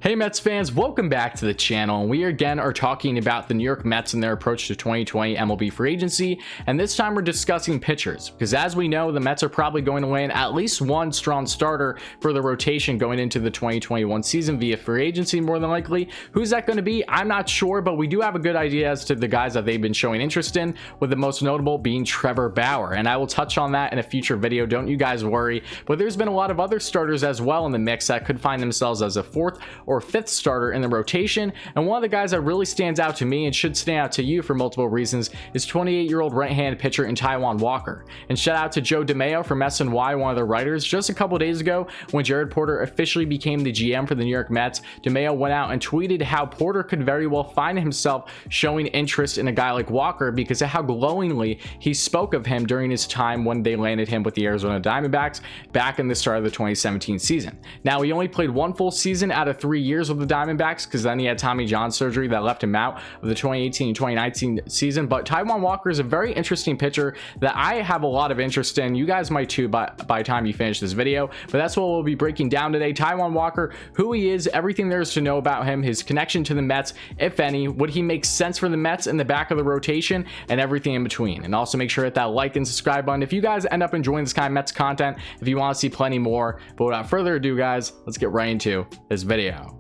Hey Mets fans, welcome back to the channel, and we again are talking about the New York Mets and their approach to 2020 MLB free agency, and this time we're discussing pitchers, because as we know, the Mets are probably going to land at least one strong starter for the rotation going into the 2021 season via free agency more than likely. Who's that going to be? I'm not sure, but we do have a good idea as to the guys that they've been showing interest in, with the most notable being Trevor Bauer, and I will touch on that in a future video, don't you guys worry. But there's been a lot of other starters as well in the mix that could find themselves as a fourth or fifth starter in the rotation, and one of the guys that really stands out to me and should stand out to you for multiple reasons is 28-year-old right-handed pitcher in Taijuan Walker. And shout out to Joe DeMayo from SNY, one of the writers. Just a couple days ago, when Jared Porter officially became the GM for the New York Mets, DeMayo went out and tweeted how Porter could very well find himself showing interest in a guy like Walker because of how glowingly he spoke of him during his time when they landed him with the Arizona Diamondbacks back in the start of the 2017 season. Now, he only played one full season out of 3 years with the Diamondbacks, because then he had Tommy John surgery that left him out of the 2018 and 2019 season. But Taijuan Walker is a very interesting pitcher that I have a lot of interest in. You guys might too by the time you finish this video, but that's what we'll be breaking down today. Taijuan Walker, who he is, everything there is to know about him, his connection to the Mets, if any, would he make sense for the Mets in the back of the rotation, and everything in between. And also make sure to hit that like and subscribe button if you guys end up enjoying this kind of Mets content, if you want to see plenty more. But without further ado, guys, let's get right into this video.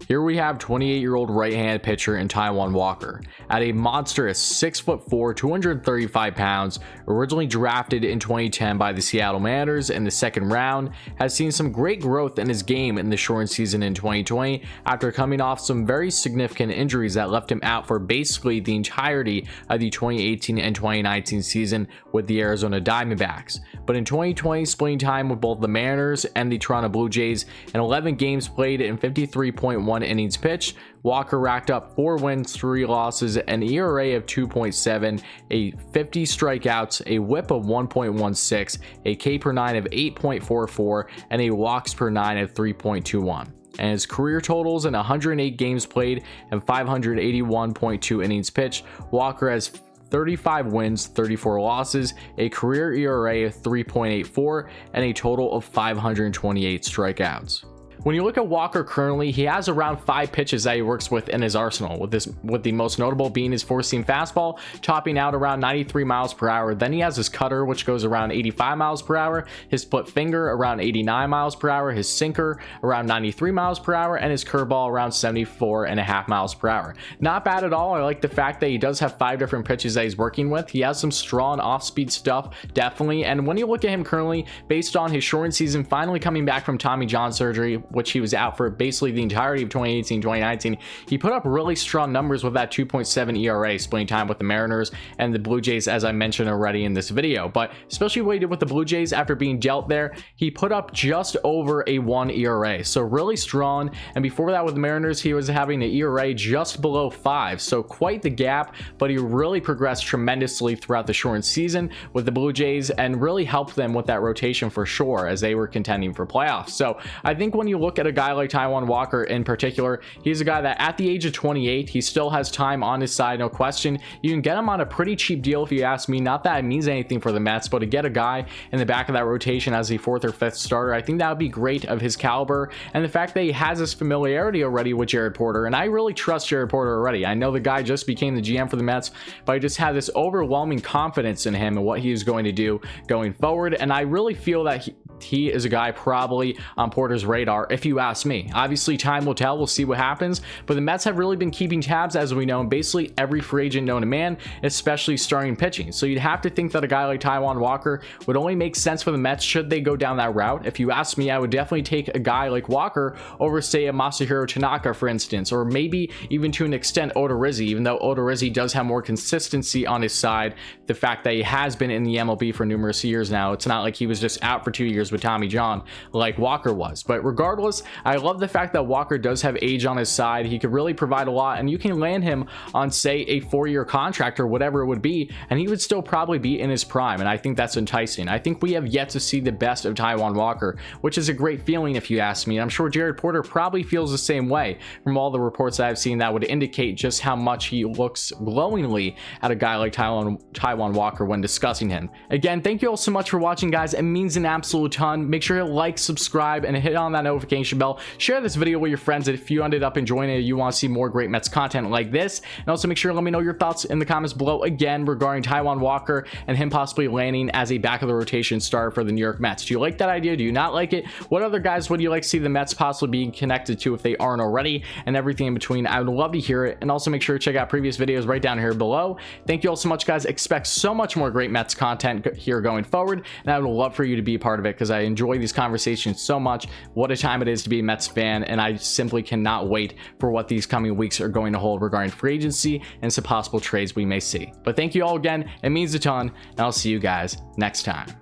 Here we have 28-year-old right-handed pitcher in Taijuan Walker. At a monstrous 6'4", 235 pounds, originally drafted in 2010 by the Seattle Mariners in the second round, has seen some great growth in his game in the shortened season in 2020 after coming off some very significant injuries that left him out for basically the entirety of the 2018 and 2019 season with the Arizona Diamondbacks. But in 2020, splitting time with both the Mariners and the Toronto Blue Jays, in 11 games played and 53.1 innings pitched, Walker racked up 4 wins, 3 losses, an ERA of 2.7, a 50 strikeouts, a whip of 1.16, a K per 9 of 8.44, and a walks per 9 of 3.21. And his career totals in 108 games played and 581.2 innings pitched, Walker has 35 wins, 34 losses, a career ERA of 3.84, and a total of 528 strikeouts. When you look at Walker currently, he has around 5 pitches that he works with in his arsenal, with the most notable being his four-seam fastball, topping out around 93 miles per hour. Then he has his cutter, which goes around 85 miles per hour, his split finger around 89 miles per hour, his sinker around 93 miles per hour, and his curveball around 74.5 miles per hour. Not bad at all. I like the fact that he does have 5 different pitches that he's working with. He has some strong off-speed stuff, definitely. And when you look at him currently, based on his shortened season, finally coming back from Tommy John surgery, which he was out for basically the entirety of 2018-2019, he put up really strong numbers with that 2.7 ERA, splitting time with the Mariners and the Blue Jays, as I mentioned already in this video. But especially what he did with the Blue Jays after being dealt there, he put up just over a 1 ERA, so really strong. And before that with the Mariners, he was having an ERA just below 5, so quite the gap. But he really progressed tremendously throughout the shortened season with the Blue Jays and really helped them with that rotation for sure as they were contending for playoffs. So I think when you look at a guy like Taijuan Walker in particular, he's a guy that at the age of 28, he still has time on his side, no question. You can get him on a pretty cheap deal if you ask me. Not that it means anything for the Mets, but to get a guy in the back of that rotation as a 4th or 5th starter, I think that would be great of his caliber. And the fact that he has this familiarity already with Jared Porter, and I really trust Jared Porter already. I know the guy just became the GM for the Mets, but I just have this overwhelming confidence in him and what he is going to do going forward. And I really feel that he is a guy probably on Porter's radar if you ask me. Obviously, time will tell. We'll see what happens. But the Mets have really been keeping tabs, as we know, in basically every free agent known to man, especially starting pitching. So you'd have to think that a guy like Taijuan Walker would only make sense for the Mets should they go down that route. If you ask me, I would definitely take a guy like Walker over, say, a Masahiro Tanaka, for instance, or maybe even to an extent Odorizzi, even though Odorizzi does have more consistency on his side. The fact that he has been in the MLB for numerous years now, it's not like he was just out for 2 years with Tommy John like Walker was. But regardless, I love the fact that Walker does have age on his side. He could really provide a lot, and you can land him on, say, a 4-year contract or whatever it would be, and he would still probably be in his prime. And I think that's enticing. I think we have yet to see the best of Taijuan Walker, which is a great feeling if you ask me. I'm sure Jared Porter probably feels the same way from all the reports that I've seen that would indicate just how much he looks glowingly at a guy like Taijuan Walker when discussing him. Again, thank you all so much for watching, guys. It means an absolute ton ton. Make sure to like, subscribe, and hit on that notification bell. Share this video with your friends if you ended up enjoying it, you want to see more great Mets content like this. And also make sure to let me know your thoughts in the comments below again regarding Taijuan Walker and him possibly landing as a back of the rotation starter for the New York Mets. Do you like that idea? Do you not like it? What other guys would you like to see the Mets possibly being connected to if they aren't already, and everything in between? I would love to hear it. And also make sure to check out previous videos right down here below. Thank you all so much, guys. Expect so much more great Mets content here going forward, and I would love for you to be a part of it because I enjoy these conversations so much. What a time it is to be a Mets fan, and I simply cannot wait for what these coming weeks are going to hold regarding free agency and some possible trades we may see. But thank you all again. It means a ton, and I'll see you guys next time.